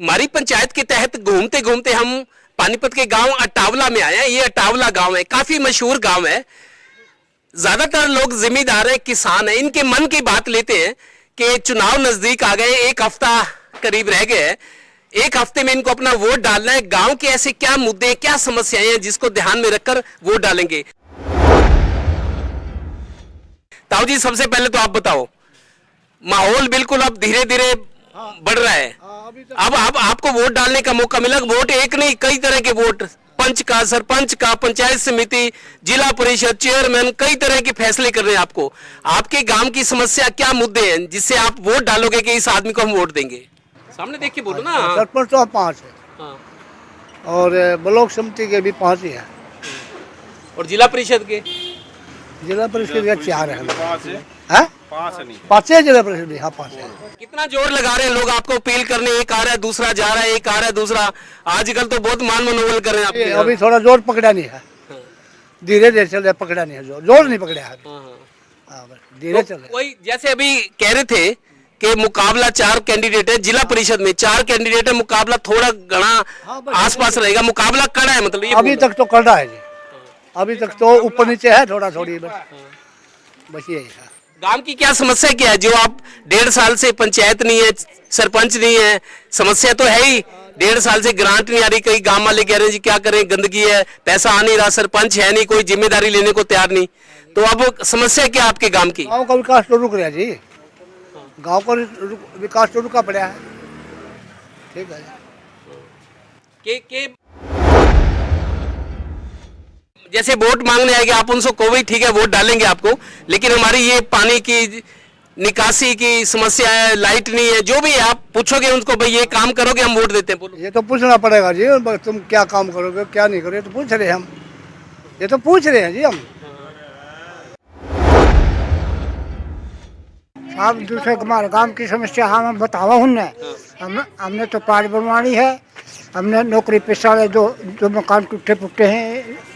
हमारी पंचायत के तहत घूमते घूमते हम पानीपत के गांव अटावला में आए हैं। ये अटावला गांव है, काफी मशहूर गांव है। ज्यादातर लोग जिम्मेदार हैं, किसान हैं। इनके मन की बात लेते हैं कि चुनाव नजदीक आ गए, एक हफ्ता करीब रह गए हैं। एक हफ्ते में इनको अपना वोट डालना है। गांव के ऐसे क्या मुद्दे, क्या समस्याएं हैं जिसको ध्यान में रखकर वोट डालेंगे। ताऊ जी, सबसे पहले तो आप बताओ, माहौल बिल्कुल अब धीरे धीरे बढ़ रहा है। अब आपको वोट डालने का मौका मिला। वोट एक नहीं, कई तरह के वोट, पंच का, सरपंच का, पंचायत समिति, जिला परिषद, चेयरमैन, कई तरह के फैसले कर रहे हैं। आपको आपके गांव की समस्या क्या मुद्दे हैं जिससे आप वोट डालोगे कि इस आदमी को हम वोट देंगे। सामने देख के बोलो ना। सरपंच तो 5 है। हाँ। और ब्लॉक समिति के भी 5 ही है। और जिला परिषद के? जिला परिषद के 4 है। 5 है जिला परिषद। हाँ, 5 है। कितना जोर लगा रहे हैं लोग आपको अपील करने, एक आ रहा है दूसरा जा रहा है, एक आ रहा है दूसरा। आजकल तो बहुत मान मनोबल कर रहे हैं आपके। अभी थोड़ा जोर पकड़ा नहीं है, धीरे धीरे चल रहा है। पकड़ा नहीं है, जोर नहीं पकड़ा है, धीरे चल रहा है। वही जैसे अभी कह रहे थे कि मुकाबला 4 कैंडिडेट है, जिला परिषद में 4 कैंडिडेट है, मुकाबला थोड़ा घना आसपास रहेगा, मुकाबला कड़ा है। मतलब ये अभी तक तो कड़ा है जी, अभी तक तो ऊपर नीचे है, थोड़ा थोड़ी बस यही है। गांव की क्या समस्या क्या है जो आप 1.5 साल से पंचायत नहीं है, सरपंच नहीं है, समस्या तो है ही। 1.5 साल से ग्रांट नहीं आ रही, कई गांव वाले कह रहे हैं जी क्या करें, गंदगी है, पैसा आ नहीं रहा, सरपंच है नहीं, कोई जिम्मेदारी लेने को तैयार नहीं। तो अब समस्या क्या आपके गांव की? गाँव का विकास तो रुक रहा जी, गाँव का विकास तो रुका पड़ा है। ठीक है के जैसे वोट मांगने आएंगे आप उनसे कहो भाई ठीक है वोट डालेंगे आपको, लेकिन हमारी ये पानी की निकासी की समस्या है, लाइट नहीं है, जो भी है आप पूछोगे उनको भाई ये काम करोगे हम वोट देते हैं। बोलो। ये तो पूछना पड़ेगा जी, तुम क्या काम करोगे क्या नहीं करोगे, तो पूछ रहे हैं हम, ये तो पूछ रहे हैं जी हम। आप दूसरे हमारे गांव की समस्या हम बतावा हमने हमने तो पार बनवानी है। हमने नौकरी पेशा वाले जो मकान टूटे फूटे हैं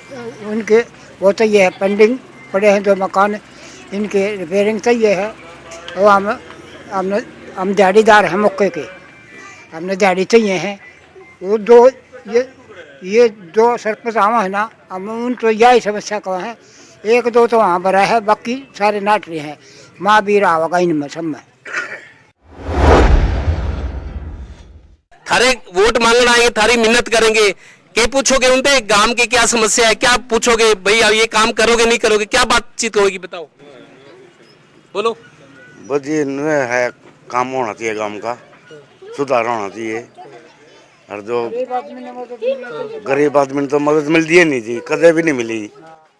उनके वो तो ये है पेंडिंग पड़े हैं, जो मकान इनके रिपेयरिंग चाहिए है। और हम दिहाड़ीदार हैं मौके के, हमने दिहाड़ी चाहिए हैं। वो दो ये 2 सरपंच आवा है ना, हम उन तो यही समस्या का है। 1-2 तो वहाँ भरा है, बाकी सारे नाट रहे हैं। माँ भी रहा होगा इनमें सब में। थारे वोट मांगना आएंगे, थारी मिन्नत करेंगे, क्या पूछोगे उनसे गांव की क्या समस्या है, क्या पूछोगे भाई अब ये काम करोगे नहीं करोगे, क्या बातचीत होगी बताओ। बोलो। बस ये है, काम होना चाहिए, गांव का सुधार होना चाहिए। और जो गरीब आदमी तो मदद मिलती है नहीं जी, कदे भी नहीं मिली।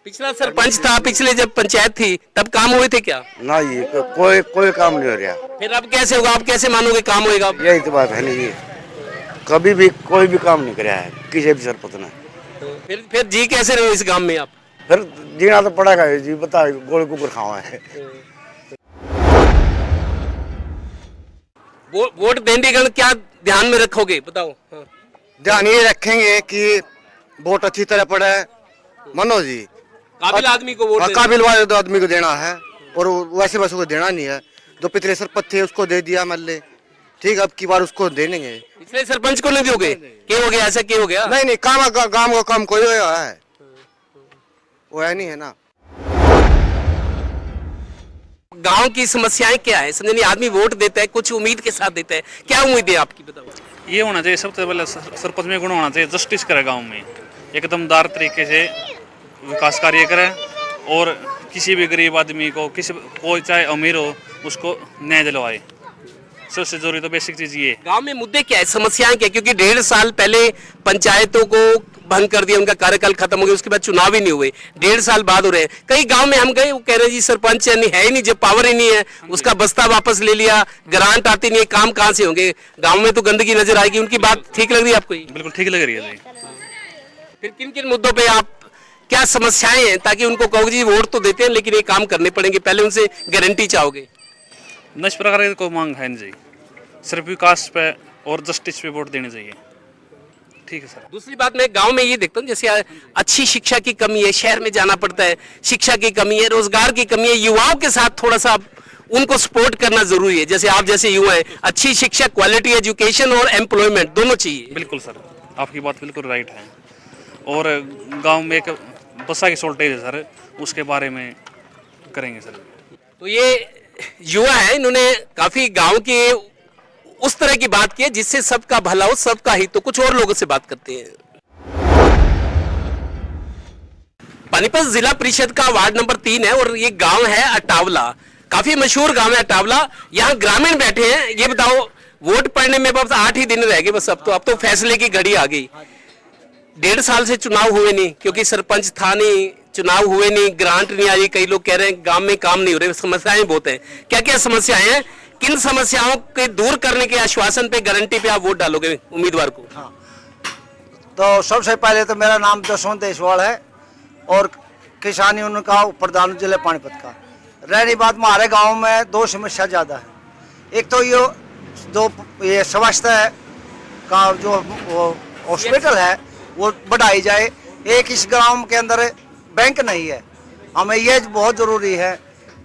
पिछला सरपंच था, पिछले जब पंचायत थी तब काम हुए थे क्या? ना ये कोई काम नहीं हो रहा। फिर अब कैसे होगा, आप कैसे मानोगे काम होएगा? यही तो बात है नहीं, कभी भी कोई भी काम नहीं कराया है किसी भी सरपंच ने। फिर जी कैसे रहे इस गांव में आप? फिर जीना तो पड़ेगा जी, बता गोल कुकर खावा है। वोट देने का क्या ध्यान में रखोगे बताओ। हाँ। ध्यान ये रखेंगे कि वोट अच्छी तरह पड़े। मनोज जी काबिल आदमी को वोट काबिल वाले आदमी को देना है, और वैसे वैसे को देना नहीं है। जो पिछले सरपंच थे उसको दे दिया मल्ले, ठीक है अब की बार उसको दे देंगे। पिछले सरपंच को नहीं दोगे? क्या हो गया, ऐसा क्या हो गया? नहीं काम गांव का काम कोई है वो है नहीं है ना। गांव की समस्याएं क्या है? समझे नहीं, आदमी वोट देता है कुछ उम्मीद के साथ देता है, क्या उम्मीद है आपकी बताओ। ये होना चाहिए सबसे पहले सरपंच में गुण होना चाहिए, जस्टिस करे गांव में, एकदमदार तरीके से विकास कार्य करे, और किसी भी गरीब आदमी को कोई चाहे अमीर हो उसको न्याय दिलवाए। सबसे जरूरी तो बेसिक चीज ये। गांव में मुद्दे क्या है, समस्याएं क्या? क्योंकि 1.5 साल पहले पंचायतों को भंग कर दिया, उनका कार्यकाल खत्म हो गया, उसके बाद चुनाव ही नहीं हुए, 1.5 साल बाद हो रहे हैं। कई गांव में हम गए, वो कह रहे हैं जी सरपंच है ही नहीं, जब पावर ही नहीं है, उसका बस्ता वापस ले लिया, ग्रांट आती नहीं है, काम कहाँ से होंगे? गाँव में तो गंदगी नजर आएगी। उनकी बात ठीक लग रही है आपको? बिल्कुल ठीक लग रही है जी। फिर किन किन मुद्दों पे आप, क्या समस्याएं हैं ताकि उनको कहोगे जी वोट तो देते हैं लेकिन ये काम करने पड़ेंगे, पहले उनसे गारंटी चाहोगे? इस प्रकार की कोई मांग है नहीं, सिर्फ विकास पे और जस्टिस पे वोट देने चाहिए। ठीक है सर। दूसरी बात मैं गांव में ये देखता हूँ, जैसे अच्छी शिक्षा की कमी है, शहर में जाना पड़ता है, शिक्षा की कमी है, रोजगार की कमी है, युवाओं के साथ थोड़ा सा उनको सपोर्ट करना जरूरी है। जैसे आप जैसे युवा हैं, अच्छी शिक्षा, क्वालिटी एजुकेशन और एम्प्लॉयमेंट दोनों चाहिए। बिल्कुल सर, आपकी बात बिल्कुल राइट है। और गांव में एक बसा की शॉर्टेज है सर, उसके बारे में करेंगे सर। तो ये युवा है, इन्होंने काफी गांव की उस तरह की बात की है जिससे सबका भला हो, सबका हित। तो कुछ और लोगों से बात करते हैं। पानीपत जिला परिषद का वार्ड नंबर 3 है और ये गांव है अटावला। काफी मशहूर गांव है अटावला। यहाँ ग्रामीण बैठे हैं। ये बताओ, वोट पड़ने में बस 8 ही दिन रह गए बस। अब तो फैसले की घड़ी आ गई। 1.5 साल से चुनाव हुए नहीं, क्योंकि सरपंच था नहीं, चुनाव हुए नहीं, ग्रांट नहीं आई। कई लोग कह रहे हैं गांव में काम नहीं हो रहे, समस्याएं बहुत हैं। क्या क्या समस्याएं हैं, किन समस्याओं के दूर करने के आश्वासन पे, गारंटी पे आप वोट डालोगे उम्मीदवार को? तो सबसे पहले तो मेरा नाम जसवंत देशवाल है और किसान यूनियन का प्रधान जिले पानीपत का। रहनी बात, हमारे गांव में 2 समस्या ज़्यादा है। एक तो ये स्वास्थ्य का जो हॉस्पिटल है वो बढ़ाई जाए। एक इस गांव के अंदर बैंक नहीं है, हमें ये बहुत ज़रूरी है।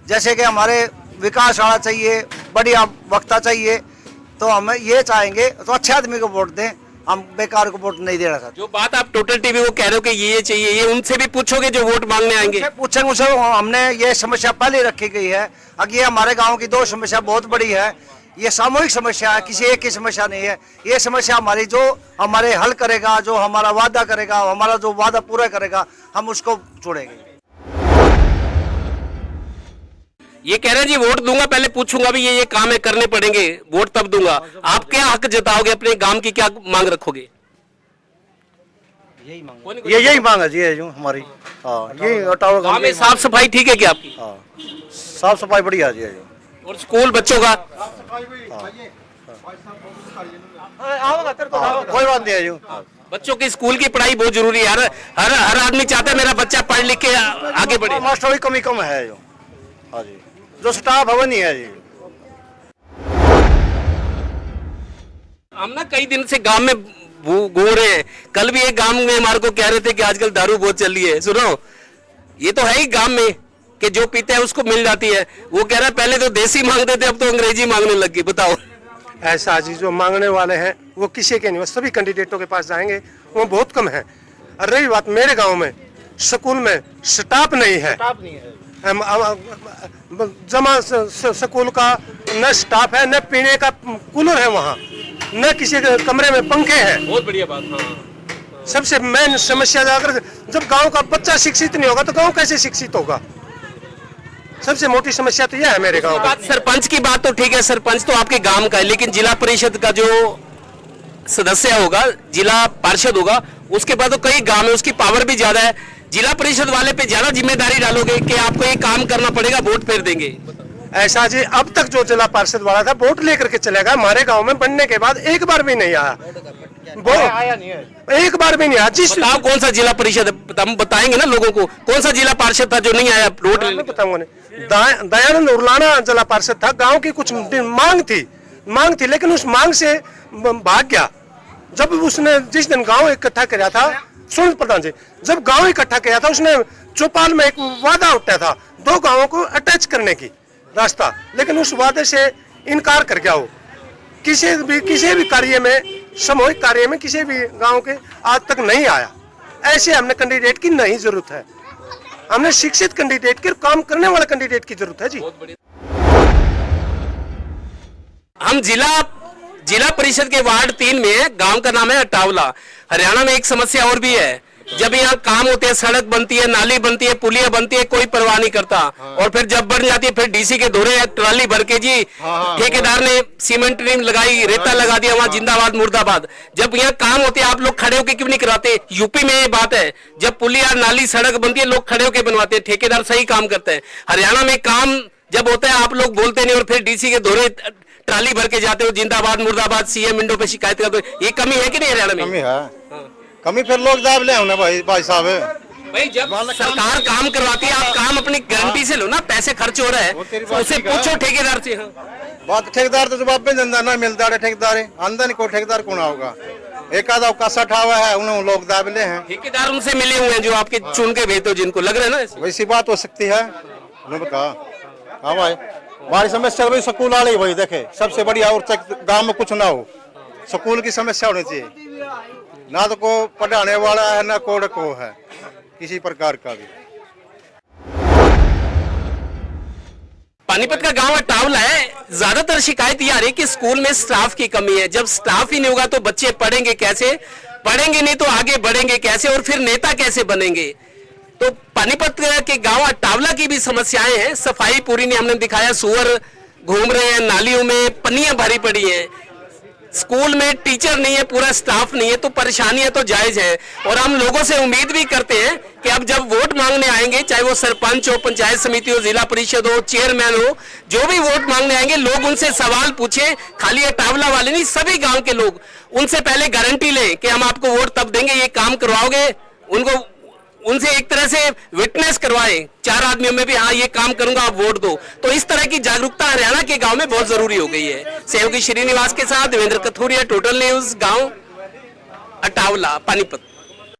जैसे कि हमारे विकास आना चाहिए, बढ़िया वक्ता चाहिए, तो हमें ये चाहेंगे तो अच्छे आदमी को वोट दें, हम बेकार को वोट नहीं देना चाहते। जो बात आप टोटल टीवी को कह रहे हो कि ये चाहिए, ये उनसे भी पूछोगे जो वोट मांगने आएंगे? पूछेंगे उनसे। हमने ये समस्या पहले रखी गई है। अब ये हमारे गांव की 2 समस्या बहुत बड़ी है। ये सामूहिक समस्या है, किसी एक की समस्या नहीं है। ये समस्या हमारी जो हमारे हल करेगा, जो हमारा वादा करेगा, हमारा जो वादा पूरा करेगा, हम उसको छोड़ेंगे। ये कह रहे हैं जी वोट दूंगा, पहले पूछूंगा भी ये काम है, करने पड़ेंगे, वोट तब दूंगा। आप क्या हक जताओगे, अपने गांव की क्या मांग रखोगे? यही मांग है जी, ये जो हमारी। यही गांव में साफ सफाई ठीक है क्या आपकी? साफ सफाई बढ़िया जी। और स्कूल बच्चों का? कोई बात नहीं है जो। बच्चों की स्कूल की पढ़ाई बहुत जरूरी है। हर आदमी चाहता है मेरा बच्चा पढ़ लिख के आगे बढ़े। मास्टर की कमी कम है जो। हाँ जी, जो स्टाफ है वो नहीं है जी। हम ना कई दिन से गांव में घूम रहे हैं। कल भी एक गांव में हमारे को कह रहे थे कि आजकल दारू बहुत चल रही है। सुनो, ये तो है ही गांव में कि जो पीते हैं उसको मिल जाती है। वो कह रहा है पहले तो देसी मांगते थे, अब तो अंग्रेजी मांगने लग गई। बताओ। ऐसा जी, जो मांगने वाले हैं वो किसी के नहीं, वो सभी कैंडिडेटों के पास जाएंगे, वो बहुत कम है। और रही बात मेरे गांव में, स्कूल में स्टाफ नहीं है। जमा स्कूल का न स्टाफ है, न पीने का कूलर है वहाँ, न किसी के कमरे में पंखे हैं। बहुत बढ़िया बात। हाँ। सबसे मेन समस्या अगर जब गांव का बच्चा शिक्षित नहीं होगा तो गांव कैसे शिक्षित होगा? सबसे मोटी समस्या तो यह है मेरे गांव में। सरपंच की बात तो ठीक है, सरपंच तो आपके गांव का है, लेकिन जिला परिषद का जो सदस्य होगा, जिला पार्षद होगा, उसके बाद तो कई गांव में उसकी पावर भी ज्यादा है। जिला परिषद वाले पे ज्यादा जिम्मेदारी डालोगे कि आपको ये काम करना पड़ेगा, वोट फेर देंगे? ऐसा जी, अब तक जो जिला पार्षद वाला था वोट लेकर के चलेगा, हमारे गांव में बनने के बाद एक बार भी नहीं आया। वो एक बार भी नहीं आया। जिस बताओ कौन सा जिला परिषद, हम बताएंगे ना लोगों को, कौन सा जिला पार्षद था जो नहीं आया वोट लेने? बताऊंगा। दयानंद उर्लाना जिला पार्षद था। गांव की कुछ मांग थी, लेकिन उस मांग से भाग गया। जब उसने जिस दिन गांव इकट्ठा किया था, सुन प्रधान जी, जब गांव इकट्ठा किया था, उसने चौपाल में एक वादा उठाया था 2 गांवों को अटैच करने की रास्ता, लेकिन उस वादे से इनकार कर गया। वो किसी भी कार्य में, सामूहिक कार्य में किसी भी गांव के आज तक नहीं आया। ऐसे हमने कैंडिडेट की नहीं जरूरत है। हमने शिक्षित कैंडिडेट के, काम करने वाले कैंडिडेट की जरूरत है जी। हम जिला परिषद के वार्ड 3 में, गांव का नाम है अटावला। हरियाणा में एक समस्या और भी है, जब यहाँ काम होते हैं, सड़क बनती है, नाली बनती है, पुलिया बनती है, कोई परवाह नहीं करता। और फिर जब बन जाती है, फिर डीसी के दौरे ट्राली भर के जी, ठेकेदार ने सीमेंट रिंग लगाई, रेता लगा दिया, वहां जिंदाबाद मुर्दाबाद। जब यहाँ काम होते हैं, आप लोग खड़े होके क्यों नहीं कराते? यूपी में ये बात है, जब पुलिया, नाली, सड़क बनती है, लोग खड़े होके बनवाते हैं, ठेकेदार सही काम करते हैं। हरियाणा में काम जब होता है, आप लोग बोलते नहीं, और फिर डीसी के दौरे ट्राली भर के जाते हो, जिंदाबाद मुर्दाबाद, सीएम विंडो पे शिकायत करते हो। ये कमी है कि नहीं हरियाणा में? कमी है, कमी फिर लोग दाब ले होना भाई साहब। भाई जब सरकार काम करवाती है, आप काम अपनी गारंटी से लो ना। पैसे खर्च हो रहा है, उससे पूछो ठेकेदार से। बात ठेकेदार तो जवाब पे धंधा ना मिलता है, ठेकेदार आंदा नहीं, कोई ठेकेदार कौन होगा? एक आधा कासा ठावा है, उन्होंने लोग दाब ले हैं। ठेकेदार उनसे मिले हुए हैं जो आपके चुन के भेजते हो, जिनको लग रहा है ना। वैसी बात हो सकती है, उन्हें बता। हाँ भाई, हमारी समस्या भाई स्कूल वाले ही भाई देखे सबसे बढ़िया, और गांव में कुछ ना हो, स्कूल की समस्या होनी चाहिए। ना तो को पढ़ाने वाला है ना को है किसी प्रकार का भी। पानीपत का गांव अटावला है। ज्यादातर शिकायत ये आ रही है कि स्कूल में स्टाफ की कमी है। जब स्टाफ ही नहीं होगा तो बच्चे पढ़ेंगे कैसे, पढ़ेंगे नहीं तो आगे बढ़ेंगे कैसे, और फिर नेता कैसे बनेंगे। तो पानीपत के गांव अटावला की भी समस्याएं हैं। सफाई पूरी नहीं, हमने दिखाया सुअर घूम रहे हैं नालियों में, पन्नियां भरी पड़ी हैं, स्कूल में टीचर नहीं है, पूरा स्टाफ नहीं है, तो परेशानियां तो जायज है। और हम लोगों से उम्मीद भी करते हैं कि अब जब वोट मांगने आएंगे, चाहे वो सरपंच हो, पंचायत समिति हो, जिला परिषद हो, चेयरमैन हो, जो भी वोट मांगने आएंगे लोग उनसे सवाल पूछे। खाली अटावला वाले नहीं, सभी गांव के लोग उनसे पहले गारंटी लें कि हम आपको वोट तब देंगे ये काम करवाओगे। उनको उनसे एक तरह से विटनेस करवाएं 4 आदमियों में भी, हाँ ये काम करूंगा आप वोट दो। तो इस तरह की जागरूकता हरियाणा के गांव में बहुत जरूरी हो गई है। सहयोगी श्रीनिवास के साथ देवेंद्र कथुरिया, टोटल न्यूज, गांव अटावला, पानीपत।